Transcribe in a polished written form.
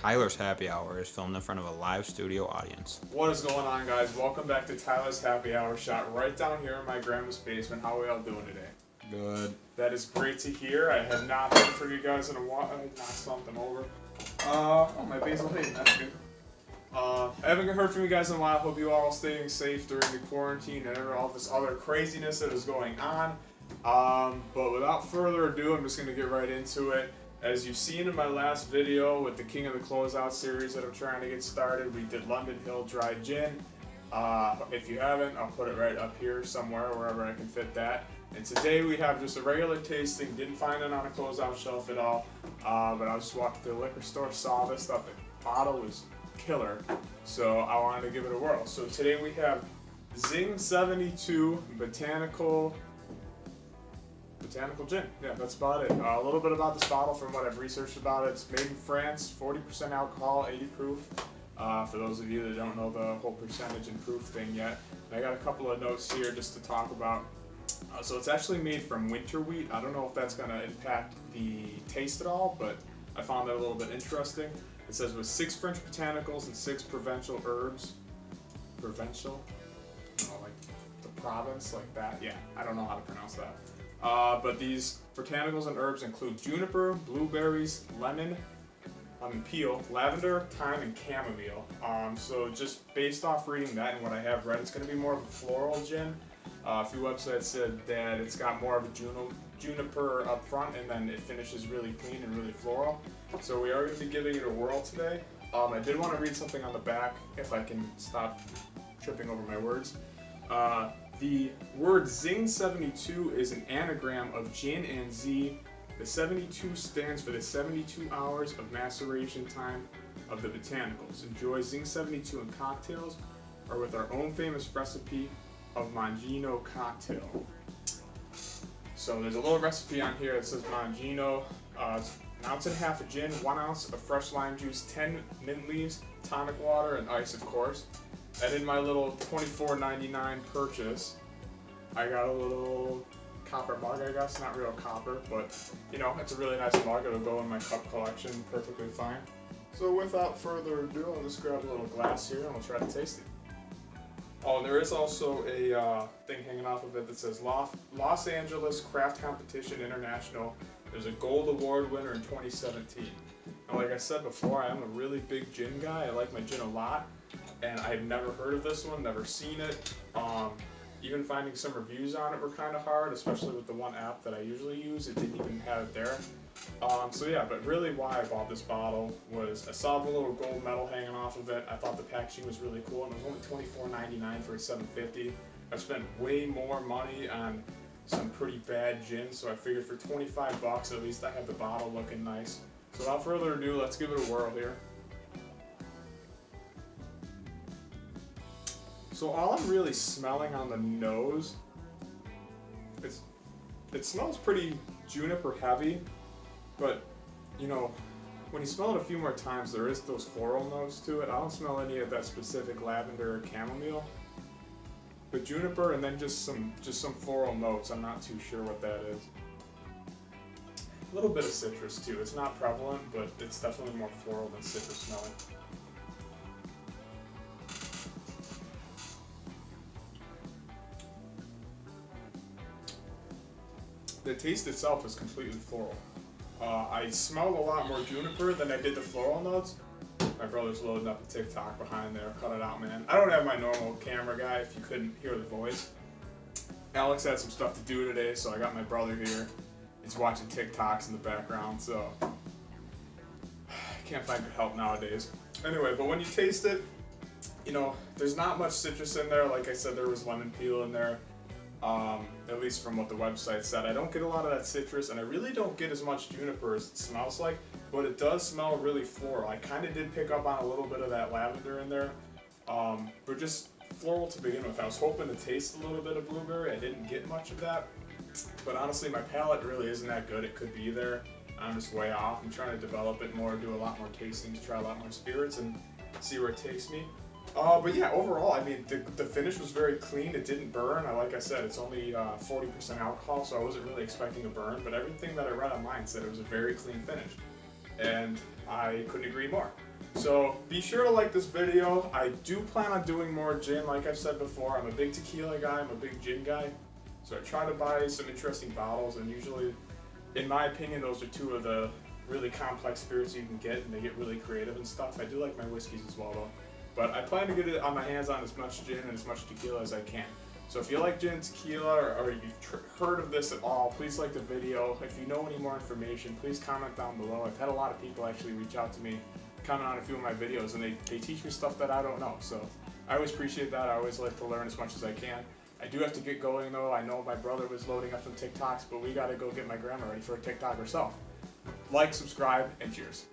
Tyler's Happy Hour is filmed in front of a live studio audience. What is going on, guys? Welcome back to Tyler's Happy Hour, shot right down here in my grandma's basement. How are we all doing today? Good. That is great to hear. I have not heard from you guys in a while. I knocked something over. Oh, my basil hay, that's good. I haven't heard from you guys in a while. Hope you all staying safe during the quarantine and all this other craziness that is going on. But without further ado, I'm just going to get right into it. As you've seen in my last video with the King of the Closeout series that I'm trying to get started, we did London Hill Dry Gin. If you haven't, I'll put it right up here somewhere, wherever I can fit that. And today we have just a regular tasting, didn't find it on a closeout shelf at all, but I just walked to the liquor store, saw this, thought the bottle was killer, so I wanted to give it a whirl. So today we have Zing 72 Botanical Gin. Yeah, that's about it. A little bit about this bottle from what I've researched about it. It's made in France, 40% alcohol, 80 proof. For those of you that don't know the whole percentage and proof thing yet, I got a couple of notes here just to talk about. So it's actually made from winter wheat. I don't know if that's going to impact the taste at all, but I found that a little bit interesting. It says with 6 French botanicals and 6 provincial herbs. Provincial? Like the province, like that. Yeah, I don't know how to pronounce that. But these botanicals and herbs include juniper, blueberries, lemon, peel, lavender, thyme, and chamomile. So just based off reading that and what I have read, it's going to be more of a floral gin. A few websites said that it's got more of a juniper up front and then it finishes really clean and really floral. So we are going to be giving it a whirl today. I did want to read something on the back if I can stop tripping over my words. The word Zing 72 is an anagram of gin and Z. The 72 stands for the 72 hours of maceration time of the botanicals. Enjoy Zing 72 in cocktails or with our own famous recipe of Mangino cocktail. So there's a little recipe on here that says Mangino. It's 1.5 ounces of gin, 1 ounce of fresh lime juice, 10 mint leaves, tonic water, and ice, of course. And in my little $24.99 purchase, I got a little copper mug, I guess. Not real copper, but you know, it's a really nice mug. It'll go in my cup collection perfectly fine. So without further ado, I'll just grab a little glass here and we'll try to taste it. Oh, there is also a thing hanging off of it that says Los Angeles Craft Competition International. There's a gold award winner in 2017. Now, like I said before, I am a really big gin guy. I like my gin a lot, and I had never heard of this one, never seen it. Even finding some reviews on it were kind of hard, especially with the one app that I usually use. It didn't even have it there. So yeah, but really why I bought this bottle was I saw the little gold medal hanging off of it. I thought the packaging was really cool, and it was only $24.99 for a $7.50. I've spent way more money on some pretty bad gin, so I figured for 25 bucks at least I have the bottle looking nice. So without further ado, let's give it a whirl here. So all I'm really smelling on the nose, it smells pretty juniper heavy, but you know, when you smell it a few more times, there is those floral notes to it. I don't smell any of that specific lavender or chamomile, but juniper and then just some floral notes. I'm not too sure what that is. A little bit of citrus too. It's not prevalent, but it's definitely more floral than citrus smelling. The taste itself is completely floral. I smelled a lot more juniper than I did the floral notes. My brother's loading up a TikTok behind there. Cut it out, man. I don't have my normal camera guy if you couldn't hear the voice. Alex had some stuff to do today, so I got my brother here. He's watching TikToks in the background, so I can't find good help nowadays. Anyway, but when you taste it, you know, there's not much citrus in there. Like I said, there was lemon peel in there. At least from what the website said. I don't get a lot of that citrus, and I really don't get as much juniper as it smells like, but it does smell really floral. I kind of did pick up on a little bit of that lavender in there, but just floral to begin with. I was hoping to taste a little bit of blueberry. I didn't get much of that, but honestly, my palate really isn't that good. It could be there. I'm just way off. I'm trying to develop it more, do a lot more tastings, try a lot more spirits, and see where it takes me. But yeah, overall, I mean, the finish was very clean. It didn't burn. Like I said, it's only 40% alcohol, so I wasn't really expecting a burn. But everything that I read online said it was a very clean finish. and I couldn't agree more. So be sure to like this video. I do plan on doing more gin, like I've said before. I'm a big tequila guy, I'm a big gin guy. So I try to buy some interesting bottles, and usually, in my opinion, those are two of the really complex spirits you can get, and they get really creative and stuff. I do like my whiskeys as well though. But I plan to get it on my hands on as much gin and as much tequila as I can. So if you like gin, tequila, or you've heard of this at all, please like the video. If you know any more information, please comment down below. I've had a lot of people actually reach out to me, comment on a few of my videos, and they teach me stuff that I don't know. So I always appreciate that. I always like to learn as much as I can. I do have to get going though. I know my brother was loading up some TikToks, but we gotta go get my grandma ready for a TikTok herself. Like, subscribe, and cheers.